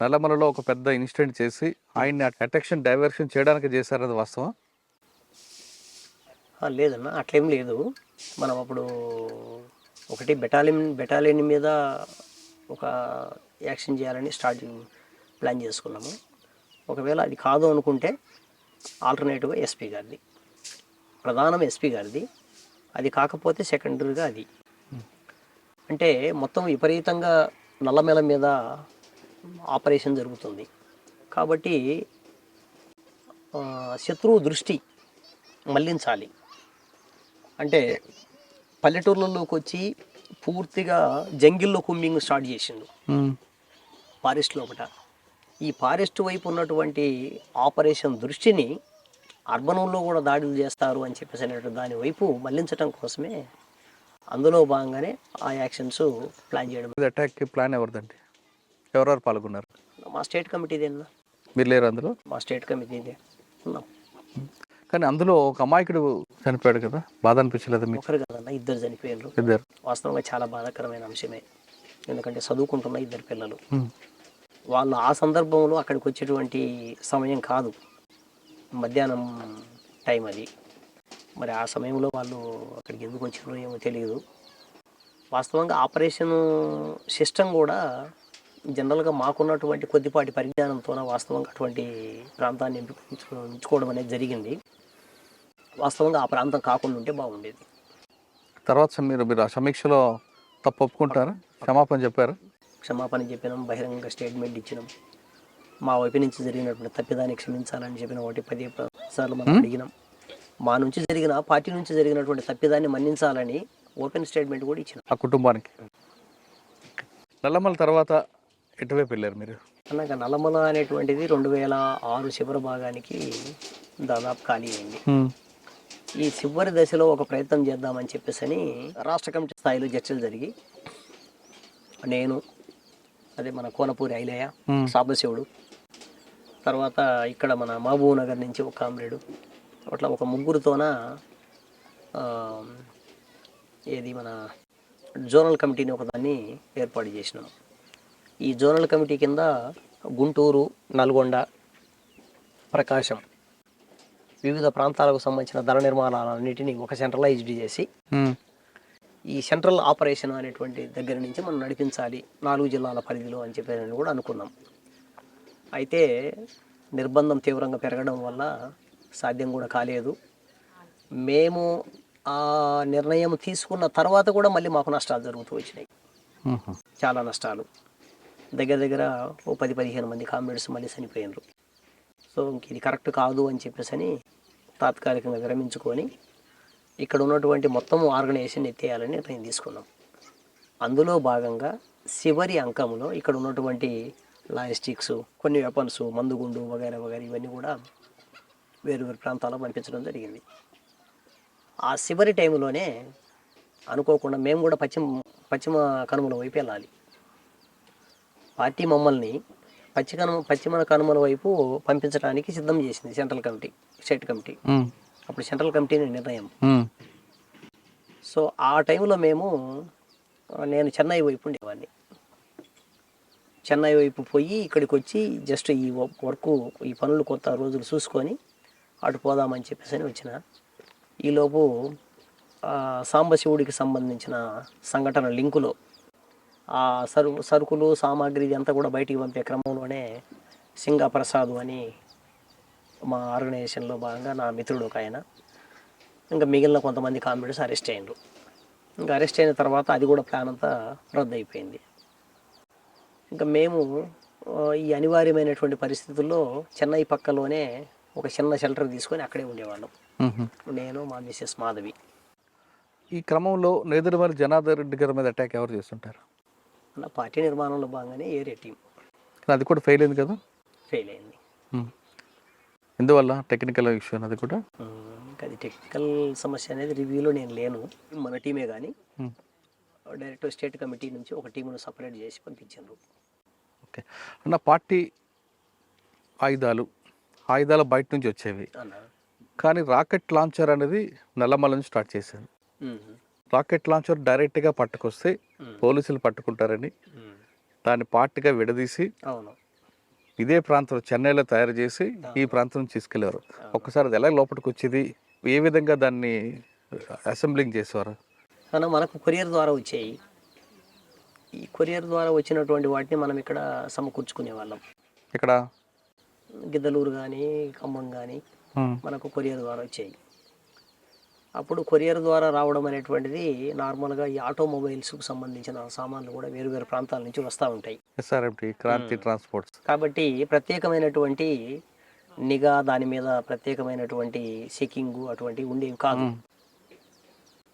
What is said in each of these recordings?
నల్లమలలో ఒక పెద్ద ఇన్సిడెంట్ చేసి ఆయన్ని అటెన్షన్ డైవర్షన్ చేయడానికి చేశారు, అది వాస్తవం? లేదన్న, అట్లేం లేదు. మనం అప్పుడు ఒకటి బెటాలియన్ మీద ఒక యాక్షన్ చేయాలని ప్లాన్ చేసుకున్నాము. ఒకవేళ అది కాదు అనుకుంటే ఆల్టర్నేటివ్గా ఎస్పీ గారిది, ప్రధానం ఎస్పీ గారిది. అది కాకపోతే సెకండరీగా అది. అంటే మొత్తం విపరీతంగా నల్లమల మీద ఆపరేషన్ జరుగుతుంది కాబట్టి శత్రువు దృష్టి మళ్లించాలి. అంటే పల్లెటూర్లలోకి వచ్చి పూర్తిగా జంగిల్లో కుమ్మింగ్ స్టార్ట్ చేసిండు ఫారెస్ట్ లోపల. ఈ ఫారెస్ట్ వైపు ఉన్నటువంటి ఆపరేషన్ దృష్టిని అర్బనంలో కూడా దాడులు చేస్తారు అని చెప్పేసి దాని వైపు మళ్లించడం కోసమే అందులో భాగంగానే ఆ యాక్షన్స్ ప్లాన్ చేయడం. అటాక్ ప్లాన్ ఎవరిదండి? ఎవరెవరు పాల్గొన్నారు? మా స్టేట్ కమిటీదేనా. మీరు లేరు అందులో? మా స్టేట్ కమిటీదే ఉన్నాం. కానీ అందులో ఒక అమాయకుడు చనిపోయాడు కదా, బాధ అనిపించలేదు మీకు? ఒకరు కదన్నా, ఇద్దరు చనిపోయారు. ఇద్దరు వాస్తవంగా చాలా బాధాకరమైన అంశమే. ఎందుకంటే చదువుకుంటున్న ఇద్దరు పిల్లలు, వాళ్ళు ఆ సందర్భంలో అక్కడికి వచ్చేటువంటి సమయం కాదు, మధ్యాహ్నం టైం అది. మరి ఆ సమయంలో వాళ్ళు అక్కడికి ఎందుకు వచ్చినారో ఏమో తెలియదు. వాస్తవంగా ఆపరేషన్ సిస్టమ్ కూడా జనరల్గా మాకున్నటువంటి కొద్దిపాటి పరిజ్ఞానంతోన వాస్తవంగా అటువంటి ప్రాంతాన్ని ఎంచుకోవడం అనేది జరిగింది. వాస్తవంగా ఆ ప్రాంతం కాకుండా ఉంటే బాగుండేది. తర్వాత మీరు ఆ సమీక్షలో తప్పు ఒప్పుకుంటారా? క్షమాపణ చెప్పారు? క్షమాపణ చెప్పినాం, బహిరంగ స్టేట్మెంట్ ఇచ్చినాం. మా వైపు నుంచి జరిగినటువంటి తప్పిదాన్ని క్షమించాలని చెప్పిన 10 సార్లు మనం అడిగినాం. మా నుంచి జరిగిన, పార్టీ నుంచి జరిగినటువంటి తప్పిదాన్ని మన్నించాలని ఓపెన్ స్టేట్మెంట్ కూడా ఇచ్చినాం ఆ కుటుంబానికి. నల్లమల తర్వాత ఎటువైపు వెళ్ళారు మీరు? అన్నాక నల్లమల అనేటువంటిది 2006 చివరి భాగానికి దాదాపు ఖాళీ అయింది. ఈ చివరి దశలో ఒక ప్రయత్నం చేద్దామని చెప్పేసి రాష్ట్ర కమిటీ స్థాయిలో చర్చలు జరిగి, నేను, అదే మన కోనపూరి ఐలయ్య, సాంబశివుడు, తర్వాత ఇక్కడ మన మహబూబ్ నగర్ నుంచి ఒక కామ్రేడు, అట్లా ఒక ముగ్గురుతోన ఏది మన జోనల్ కమిటీని ఒకదాన్ని ఏర్పాటు చేసినాం. ఈ జోనల్ కమిటీ కింద గుంటూరు, నల్గొండ, ప్రకాశం వివిధ ప్రాంతాలకు సంబంధించిన ధర నిర్మాణాలన్నిటినీ ఒక సెంట్రలైజ్డ్ చేసి ఈ సెంట్రల్ ఆపరేషన్ అనేటువంటి దగ్గర నుంచి మనం నడిపించాలి 4 జిల్లాల పరిధిలో అని చెప్పి కూడా అనుకున్నాం. అయితే నిర్బంధం తీవ్రంగా పెరగడం వల్ల సాధ్యం కూడా కాలేదు. మేము ఆ నిర్ణయం తీసుకున్న తర్వాత కూడా మళ్ళీ మాకు నష్టాలు జరుగుతూ వచ్చినాయి, చాలా నష్టాలు. దగ్గర దగ్గర 10-15 మంది కామ్రేడ్స్ మళ్ళీ చనిపోయినారు. సో ఇంక ఇది కరెక్ట్ కాదు అని చెప్పేసి తాత్కాలికంగా విరమించుకొని ఇక్కడ ఉన్నటువంటి మొత్తం ఆర్గనైజేషన్ ఎత్తేయాలని నిర్ణయం తీసుకున్నాం. అందులో భాగంగా చివరి అంకంలో ఇక్కడ ఉన్నటువంటి లాజిస్టిక్స్, కొన్ని వెపన్స్, మందుగుండు వగైరా వగైరా ఇవన్నీ కూడా వేరు వేరు ప్రాంతాల్లో పంపించడం జరిగింది. ఆ చివరి టైంలోనే అనుకోకుండా మేము కూడా పశ్చిమ కనుమల వైపు వెళ్ళాలి. పార్టీ మమ్మల్ని పశ్చిమ కనుమల వైపు పంపించడానికి సిద్ధం చేసింది సెంట్రల్ కమిటీ, స్టేట్ కమిటీ. అప్పుడు సెంట్రల్ కమిటీ నిర్ణయం. సో ఆ టైంలో నేను చెన్నై వైపు ఉండేవాడిని. చెన్నై వైపు పోయి ఇక్కడికి వచ్చి జస్ట్ ఈ వర్క్, ఈ పనులు కొంత రోజులు చూసుకొని అటు పోదామని చెప్పేసి వచ్చిన. ఈలోపు సాంబశివుడికి సంబంధించిన సంఘటన లింకులో ఆ సరుకులు సామాగ్రి అంతా కూడా బయటికి పంపే క్రమంలోనే సింగా ప్రసాద్ అని మా ఆర్గనైజేషన్లో భాగంగా నా మిత్రుడు ఒక ఆయన, ఇంకా మిగిలిన కొంతమంది కామ్రేడ్స్ అరెస్ట్ అయ్యారు. ఇంకా అరెస్ట్ అయిన తర్వాత అది కూడా ప్లాన్ అంతా రద్దు అయిపోయింది. ఇంకా మేము ఈ అనివార్యమైనటువంటి పరిస్థితుల్లో చెన్నై పక్కలోనే ఒక చిన్న షెల్టర్ తీసుకొని అక్కడే ఉండేవాళ్ళం, నేను, మా మిస్సెస్ మాధవి. ఈ క్రమంలో నేదురుమల్లి జనార్దన్ రెడ్డి గారి మీద అటాక్ ఎవరు చేస్తుంటారు? నా పార్టీ నిర్మాణంలో భాగంగానే ఏరియా టీం. అది కూడా ఫెయిల్ అయింది కదా? ఫెయిల్ అయింది. ఎందువల్ల? టెక్నికల్ ఇష్యూ అది కూడా. అది టెక్నికల్ సమస్య అనేది రివ్యూలో నేను లేను. మన టీమే కానీ డైరెక్ట్ స్టేట్ కమిటీ నుంచి ఒక టీమును సపరేట్ చేసి పంపించారు. ఓకే అన్న, పార్టీ ఆయుధాలు బయట నుంచి వచ్చేవి, కానీ రాకెట్ లాంచర్ అనేది నల్లమల నుంచి స్టార్ట్ చేశారు. రాకెట్ లాంచర్ డైరెక్ట్గా పట్టుకొస్తే పోలీసులు పట్టుకుంటారని దాన్ని పార్టీగా విడదీసి ఇదే ప్రాంతం చెన్నైలో తయారు చేసి ఈ ప్రాంతం నుంచి తీసుకెళ్లేవారు. ఒక్కసారి అది ఎలా లోపలికి వచ్చేది, ఏ విధంగా దాన్ని అసెంబ్లింగ్ చేసేవారు? కానీ మనకు కొరియర్ ద్వారా వచ్చాయి. ఈ కొరియర్ ద్వారా వచ్చినటువంటి వాటిని మనం ఇక్కడ సమకూర్చుకునే వాళ్ళం. ఇక్కడ గిద్దలూరు కానీ ఖమ్మం కానీ ఉమ్, మనకు కొరియర్ ద్వారా వచ్చాయి. అప్పుడు కొరియర్ ద్వారా రావడం అనేటువంటిది నార్మల్గా ఈ ఆటోమొబైల్స్కు సంబంధించిన సామాన్లు కూడా వేరు వేరు ప్రాంతాల నుంచి వస్తూ ఉంటాయి. SRMT Kranti transports. కాబట్టి ప్రత్యేకమైనటువంటి నిఘా దాని మీద ప్రత్యేకమైనటువంటి చెకింగ్ అటువంటివి ఉండేవి కాదు.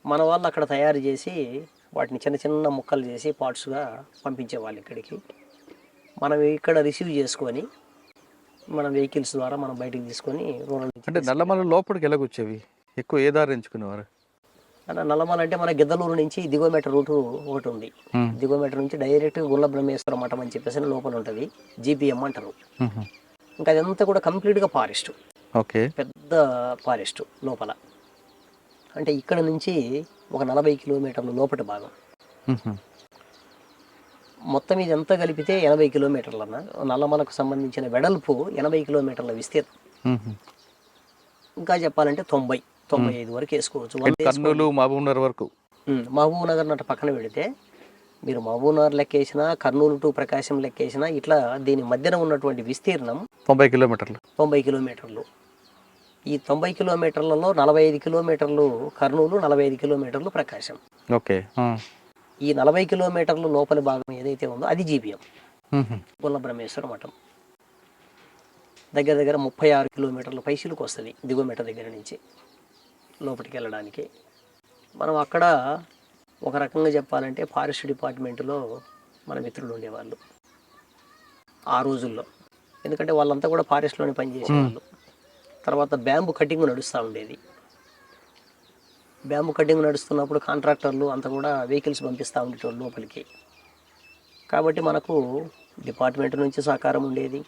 మన వాళ్ళు అక్కడ తయారు చేసి వాటిని చిన్న చిన్న ముక్కలు చేసి పార్ట్స్గా పంపించేవాళ్ళు ఇక్కడికి. మనం ఇక్కడ రిసీవ్ చేసుకొని మన వెహికల్స్ ద్వారా మనం బయటికి తీసుకొని రూరల్ అంటే నల్లమల లోపలికి ఎలాగొచ్చేవి? ఎక్కువ ఏ దారి ఎంచుకునేవారు? నల్లమల అంటే మన గిద్దలూరు నుంచి దిగోమీటర్ రూటు ఒకటి ఉంది. దిగోమీటర్ నుంచి డైరెక్ట్ గుల్ల బ్రహ్మేశ్వర మఠం అని చెప్పేసి లోపల ఉంటుంది, జీపీఎం అంటారు. ఇంకా అదంతా కూడా కంప్లీట్గా ఫారెస్ట్. ఓకే. పెద్ద ఫారెస్ట్ లోపల. అంటే ఇక్కడ నుంచి ఒక 40 కిలోమీటర్ల లోపటి భాగం. మొత్తం ఇది ఎంత కలిపితే 80 కిలోమీటర్లు అన్న. నల్లమలకు సంబంధించిన వెడల్పు 80 కిలోమీటర్ల విస్తీర్ణం. ఇంకా చెప్పాలంటే 90-95 వరకు వేసుకోవచ్చు. కర్నూలు మహబూబ్ నగర్ వరకు. మహబూబ్ నగర్ నట్టు పక్కన పెడితే మీరు మహబూబ్ నగర్ లెక్కేసినా, కర్నూలు టు ప్రకాశం లెక్కేసినా, ఇట్లా దీని మధ్యన ఉన్నటువంటి విస్తీర్ణం 90 కిలోమీటర్లు. 90 కిలోమీటర్లు. ఈ 90 కిలోమీటర్లలో 45 కిలోమీటర్లు కర్నూలు, 45 కిలోమీటర్లు ప్రకాశం. ఓకే. ఈ 40 కిలోమీటర్లు లోపలి భాగం ఏదైతే ఉందో అది జీబీఎం, గుల్ల బ్రహ్మేశ్వర మఠం. దగ్గర దగ్గర 36 కిలోమీటర్ల పైసలకు వస్తుంది దిగుమేట దగ్గర నుంచి లోపలికి వెళ్ళడానికి. మనం అక్కడ ఒక రకంగా చెప్పాలంటే ఫారెస్ట్ డిపార్ట్మెంట్లో మన మిత్రులు ఉండేవాళ్ళు ఆ రోజుల్లో. ఎందుకంటే వాళ్ళంతా కూడా ఫారెస్ట్లోనే పనిచేసేవాళ్ళు. తర్వాత బ్యాంబు కటింగ్ నడుస్తూ ఉండేది. బ్యాంబు కటింగ్ నడుస్తున్నప్పుడు కాంట్రాక్టర్లు అంతా కూడా వెహికల్స్ పంపిస్తూ ఉండేటోళ్ళు లోపలికి. కాబట్టి మనకు డిపార్ట్మెంట్ నుంచి సహకారం ఉండేది,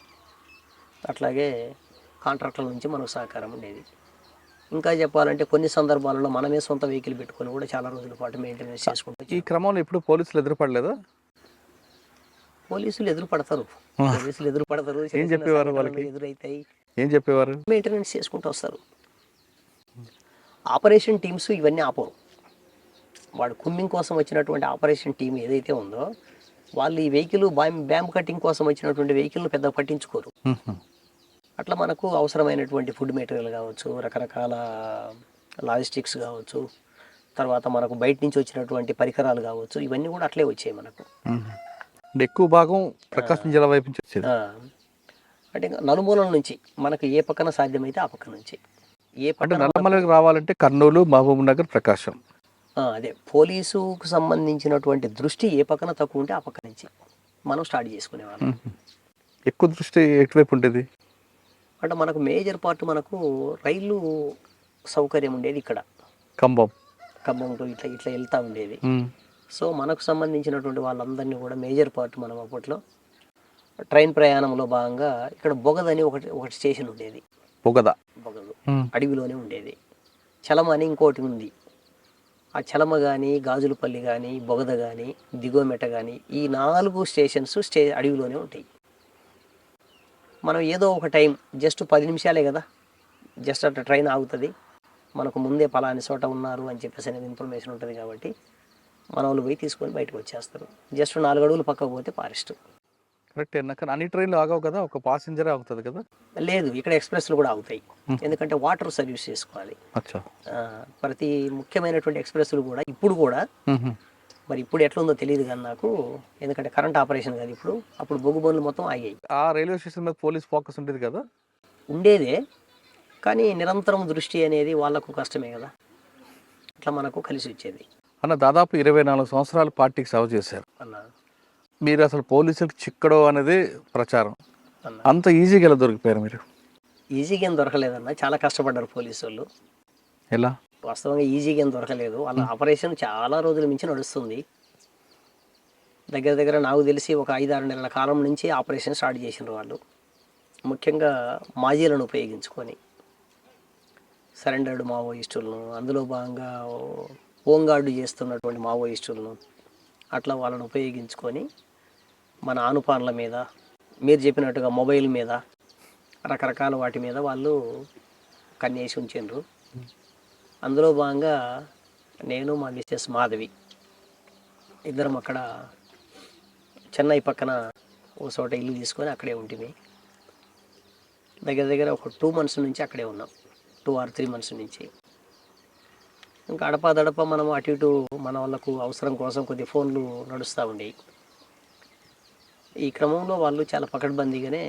అట్లాగే కాంట్రాక్టర్ల నుంచి మనకు సహకారం ఉండేది. ఇంకా చెప్పాలంటే కొన్ని సందర్భాలలో మనమే సొంత వెహికల్ పెట్టుకొని కూడా చాలా రోజుల పాటు మెయింటెనెన్స్ చేసుకుంటాం. ఈ క్రమంలో ఎప్పుడు పోలీసులు ఎదురుపడలేదా? పోలీసులు ఎదురుపడతారు. ఏం చెప్పేవారు వాళ్ళకి? ఎదురైతాయి. ఏం చెప్పేవారు? మెయింటెనెన్స్ చేసుకుంటూ వస్తారు. ఆపరేషన్ టీమ్స్ ఇవన్నీ ఆపరు. వాడు కుమ్మింగ్ కోసం వచ్చినటువంటి ఆపరేషన్ టీం ఏదైతే ఉందో వాళ్ళు ఈ వెహికల్ బ్యాంబ్ కటింగ్ కోసం వచ్చినటువంటి వెహికల్ను పెద్ద పట్టించుకోరు. అట్లా మనకు అవసరమైనటువంటి ఫుడ్ మెటీరియల్ కావచ్చు, రకరకాల లాజిస్టిక్స్ కావచ్చు, తర్వాత మనకు బయట నుంచి వచ్చినటువంటి పరికరాలు కావచ్చు, ఇవన్నీ కూడా అట్లే వచ్చాయి మనకు. ఎక్కువ భాగం ప్రకాశం జిల్లా వైపు నుంచి వచ్చేది. అంటే నలుమూలల నుంచి మనకు ఏ పక్కన సాధ్యమైతే ఆ పక్క నుంచి. అంటే నల్లమలకి రావాలంటే కర్నూలు, మహబూబ్ నగర్, ప్రకాశం. అదే పోలీసుకు సంబంధించినటువంటి దృష్టి ఏ పక్కన తక్కువ ఉంటే ఆ పక్క నుంచి మనం స్టార్ట్ చేసుకునేవాళ్ళం. ఎక్కువ దృష్టి ఎటువైపు ఉండేది? అంటే మనకు మేజర్ పార్ట్ మనకు రైలు సౌకర్యం ఉండేది ఇక్కడ. ఖమ్మం టు ఇట్లా ఇట్లా వెళ్తూ ఉండేది. సో మనకు సంబంధించినటువంటి వాళ్ళందరినీ కూడా మేజర్ పార్ట్ మనం అప్పట్లో ట్రైన్ ప్రయాణంలో భాగంగా ఇక్కడ బొగద అని ఒకటి స్టేషన్ ఉండేది. బొగదు అడవిలోనే ఉండేది. చలమ అని ఇంకోటి ఉంది. ఆ చలమ కానీ, గాజులపల్లి కానీ, బొగద కానీ, దిగోమెట కానీ, ఈ 4 స్టేషన్స్ అడవిలోనే ఉంటాయి. మనం ఏదో ఒక టైం జస్ట్ 10 నిమిషాలే కదా, జస్ట్ అట్లా ట్రైన్ ఆగుతుంది, మనకు ముందే పలాని చోట ఉన్నారు అని చెప్పేసి అనేది ఇన్ఫర్మేషన్ ఉంటుంది. కాబట్టి మన వాళ్ళు పోయి తీసుకొని బయటకు వచ్చేస్తారు. జస్ట్ 4 అడుగులు పక్కకు పోతే ఫారెస్ట్. కరెక్ట్. కానీ అన్ని ట్రైన్లు ఆగవు కదా, ఒక ప్యాసింజరే ఆగుతుంది కదా? లేదు, ఇక్కడ ఎక్స్ప్రెస్లు కూడా ఆగుతాయి. ఎందుకంటే వాటర్ సర్వీస్ చేసుకోవాలి. ప్రతి ముఖ్యమైనటువంటి ఎక్స్ప్రెస్లు కూడా ఇప్పుడు కూడా, మరి ఇప్పుడు ఎట్లుందో తెలియదు కానీ నాకు, ఎందుకంటే కరెంట్ ఆపరేషన్ కదా ఇప్పుడు, అప్పుడు బొగ్గు బండ్లు మొత్తం ఆగాయి. ఆ రైల్వే స్టేషన్ మీద పోలీస్ ఫోకస్ ఉండేది కదా? ఉండేదే, కానీ నిరంతరం దృష్టి అనేది వాళ్ళకు కష్టమే కదా, అట్లా మనకు కలిసి వచ్చేది. అన్న దాదాపు 24 సంవత్సరాలు పార్టీకి సేవ చేశారు అన్న. మీరు అసలు పోలీసులకు చిక్కడో అనేది ప్రచారం, అంత ఈజీగా ఎలా దొరికిపోయారు మీరు? ఈజీగా ఏం దొరకలేదన్న, చాలా కష్టపడ్డారు పోలీసు వాళ్ళు. ఎలా? వాస్తవంగా ఈజీగా ఏం దొరకలేదు. వాళ్ళ ఆపరేషన్ చాలా రోజుల నుంచి నడుస్తుంది. దగ్గర దగ్గర నాకు తెలిసి ఒక 5-6 నెలల కాలం నుంచి ఆపరేషన్ స్టార్ట్ చేసినారు వాళ్ళు. ముఖ్యంగా మాజీలను ఉపయోగించుకొని సరెండర్డ్ మావోయిస్టులను, అందులో భాగంగా హోంగార్డు చేస్తున్నటువంటి మావోయిస్టులను, అట్లా వాళ్ళని ఉపయోగించుకొని మన ఆనుపాన్ల మీద మీరు చెప్పినట్టుగా మొబైల్ మీద రకరకాల వాటి మీద వాళ్ళు కన్నేసి ఉంచిండ్రు. అందులో భాగంగా నేను మా మిస్సెస్ మాధవి ఇద్దరం అక్కడ చెన్నై పక్కన ఓ చోట ఇల్లు తీసుకొని అక్కడే ఉంటుంది. దగ్గర దగ్గర ఒక 2 months నుంచి అక్కడే ఉన్నాం, 2 or 3 months నుంచి. ఇంకా అడపా మనం అటు ఇటు మన వాళ్ళకు అవసరం కోసం కొద్ది ఫోన్లు నడుస్తూ ఉండేవి. ఈ క్రమంలో వాళ్ళు చాలా పకడ్బందీగానే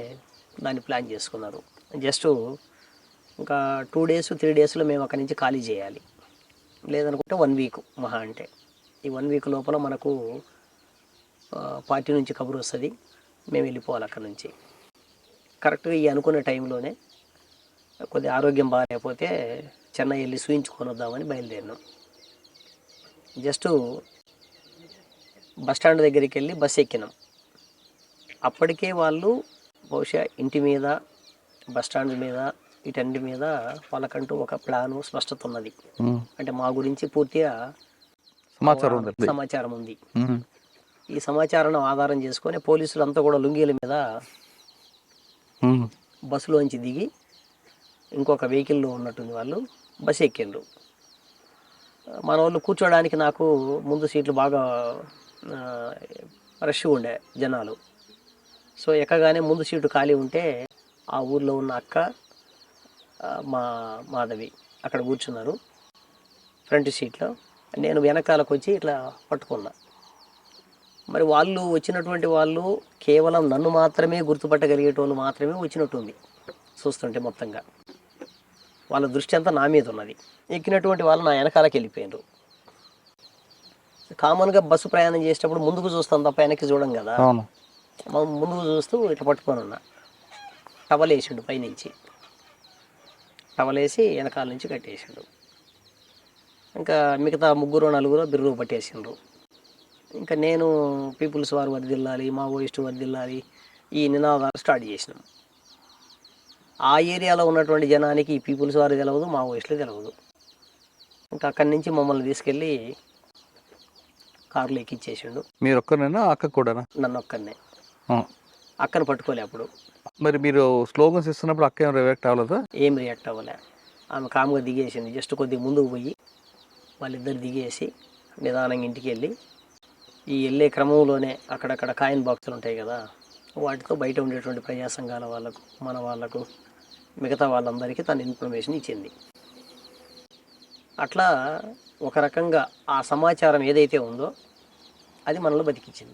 దాన్ని ప్లాన్ చేసుకున్నారు. జస్ట్ ఇంకా 2 days 3 daysలో మేము అక్కడి నుంచి ఖాళీ చేయాలి, లేదనుకుంటే 1 week మహా అంటే. ఈ 1 week లోపల మనకు పార్టీ నుంచి కబురు వస్తుంది, మేము వెళ్ళిపోవాలి అక్కడి నుంచి. కరెక్ట్గా ఈ అనుకున్న టైంలోనే కొద్ది ఆరోగ్యం బాగాలేకపోతే చెన్నై వెళ్ళి చూయించుకొని వద్దామని బయలుదేరినాం. జస్ట్ బస్ స్టాండ్ దగ్గరికి వెళ్ళి బస్సు ఎక్కినాం. అప్పటికే వాళ్ళు బహుశా ఇంటి మీద, బస్ స్టాండ్ మీద, వీటన్నిటి మీద వాళ్ళకంటూ ఒక ప్లాను స్పష్టత ఉన్నది. అంటే మా గురించి పూర్తిగా సమాచారం ఉంది. ఈ సమాచారాన్ని ఆధారం చేసుకొని పోలీసులు అంతా కూడా లుంగీల మీద బస్సులోంచి దిగి ఇంకొక వెహికల్లో ఉన్నట్టుంది వాళ్ళు బస్సు ఎక్కిండ్రు. మన వాళ్ళు కూర్చోడానికి నాకు ముందు సీట్లు బాగా రష్గా ఉండే జనాలు. సో ఎక్కగానే ముందు సీటు ఖాళీ ఉంటే ఆ ఊర్లో ఉన్న అక్క, మా మాధవి అక్కడ కూర్చున్నారు ఫ్రంట్ సీట్లో. నేను వెనకాలకు వచ్చి ఇట్లా పట్టుకున్నా. మరి వాళ్ళు వచ్చినటువంటి వాళ్ళు కేవలం నన్ను మాత్రమే గుర్తుపట్టగలిగేటోళ్ళు మాత్రమే వచ్చినట్టుంది చూస్తుంటే. మొత్తంగా వాళ్ళ దృష్టి అంతా నా మీద ఉన్నది. ఎక్కినటువంటి వాళ్ళు నా వెనకాలకి వెళ్ళిపోయినారు. కామన్గా బస్సు ప్రయాణం చేసేటప్పుడు ముందుకు చూస్తాం తప్ప వెనక్కి చూడం కదా. ముందుకు చూస్తూ ఇట్లా పట్టుకొని ఉన్నా. టవల్ వేసిండు పైనుంచి, టవల్ వేసి వెనకాల నుంచి కట్టేసిండు. ఇంకా మిగతా 3-4 బిర్రు పట్టేసిండ్రు. ఇంకా నేను పీపుల్స్ వారు వర్దిల్లాలి, మావోయిస్టు వర్దిల్లాలి, ఈ నినాదాలు స్టార్ట్ చేసినాం. ఆ ఏరియాలో ఉన్నటువంటి జనానికి ఈ పీపుల్స్ వారు తెలియదు, మావోయిస్టులు తెలియదు. ఇంకా అక్కడి నుంచి మమ్మల్ని తీసుకెళ్ళి కారులో ఎక్కిచ్చేసిండు. మీరు ఒక్కరినైనా అక్క కూడా? నన్ను ఒక్కరినే. అక్కను పట్టుకోలే అప్పుడు. మరి మీరు స్లోగన్స్ ఇస్తున్నప్పుడు అక్క ఏం రియాక్ట్ అవ్వలేదా? ఏం రియాక్ట్ అవ్వలే. ఆమె కామ్గా దిగేసింది. జస్ట్ కొద్దిగా ముందుకు పోయి వాళ్ళిద్దరు దిగేసి నిదానంగా ఇంటికి వెళ్ళి ఈ వెళ్ళే క్రమంలోనే అక్కడక్కడ కాయిన్ బాక్సులు ఉంటాయి కదా, వాటితో బయట ఉండేటువంటి ప్రజా సంఘాల వాళ్ళకు, మన వాళ్ళకు, మిగతా వాళ్ళందరికీ తన ఇన్ఫర్మేషన్ ఇచ్చింది. అట్లా ఒక రకంగా ఆ సమాచారం ఏదైతే ఉందో అది మనలో బతికించింది.